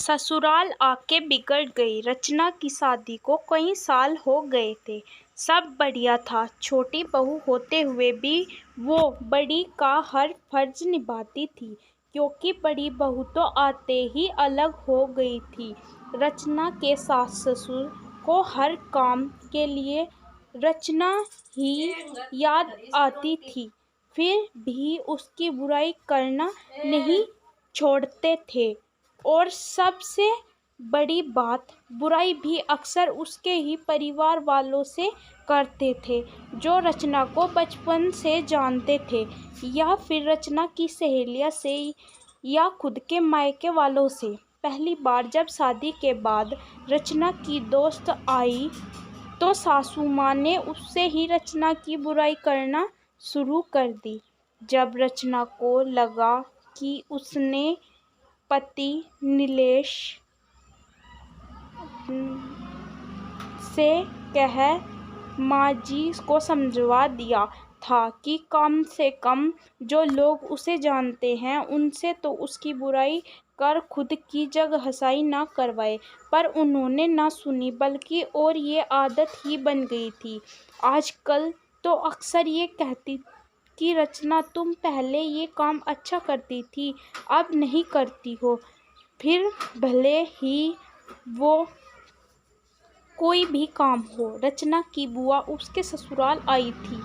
ससुराल आके बिगड़ गई। रचना की शादी को कई साल हो गए थे। सब बढ़िया था। छोटी बहू होते हुए भी वो बड़ी का हर फर्ज निभाती थी, क्योंकि बड़ी बहू तो आते ही अलग हो गई थी। रचना के सास ससुर को हर काम के लिए रचना ही याद आती थी, फिर भी उसकी बुराई करना नहीं छोड़ते थे। और सबसे बड़ी बात, बुराई भी अक्सर उसके ही परिवार वालों से करते थे, जो रचना को बचपन से जानते थे, या फिर रचना की सहेलियों से, या खुद के मायके वालों से। पहली बार जब शादी के बाद रचना की दोस्त आई, तो सासू माँ ने उससे ही रचना की बुराई करना शुरू कर दी। जब रचना को लगा कि उसने पति नीलेश से कह माँ जी को समझवा दिया था कि कम से कम जो लोग उसे जानते हैं उनसे तो उसकी बुराई कर खुद की जगहंसाई ना करवाए, पर उन्होंने ना सुनी, बल्कि और ये आदत ही बन गई थी। आजकल तो अक्सर ये कहती कि रचना, तुम पहले ये काम अच्छा करती थी, अब नहीं करती हो। फिर भले ही वो कोई भी काम हो। रचना की बुआ उसके ससुराल आई थी,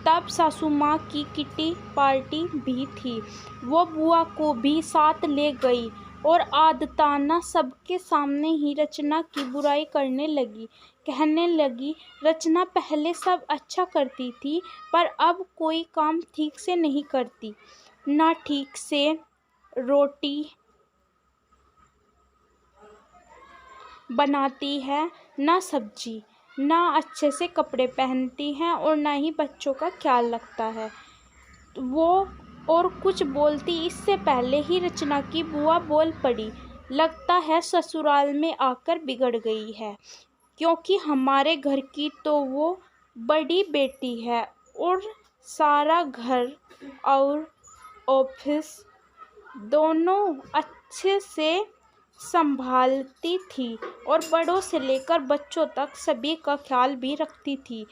तब सासू माँ की किटी पार्टी भी थी। वो बुआ को भी साथ ले गई और आदताना सबके सामने ही रचना की बुराई करने लगी। कहने लगी, रचना पहले सब अच्छा करती थी, पर अब कोई काम ठीक से नहीं करती, ना ठीक से रोटी बनाती है, ना सब्जी, ना अच्छे से कपड़े पहनती है, और ना ही बच्चों का ख्याल रखता है। वो और कुछ बोलती इससे पहले ही रचना की बुआ बोल पड़ी, लगता है ससुराल में आकर बिगड़ गई है, क्योंकि हमारे घर की तो वो बड़ी बेटी है और सारा घर और ऑफिस दोनों अच्छे से संभालती थी, और बड़ों से लेकर बच्चों तक सभी का ख्याल भी रखती थी।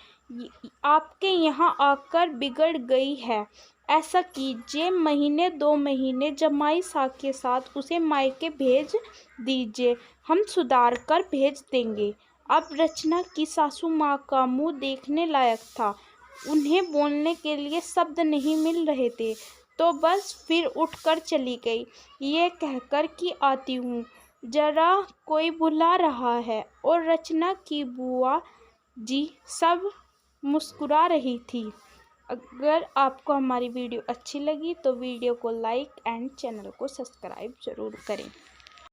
आपके यहाँ आकर बिगड़ गई है। ऐसा कीजिए, महीने 2 महीने जमाई सास के साथ उसे मायके भेज दीजिए, हम सुधार कर भेज देंगे। अब रचना की सासू माँ का मुंह देखने लायक था। उन्हें बोलने के लिए शब्द नहीं मिल रहे थे, तो बस फिर उठकर चली गई, ये कहकर कि आती हूँ, जरा कोई बुला रहा है। और रचना की बुआ जी सब मुस्कुरा रही थी। अगर आपको हमारी वीडियो अच्छी लगी तो वीडियो को लाइक एंड चैनल को सब्सक्राइब ज़रूर करें।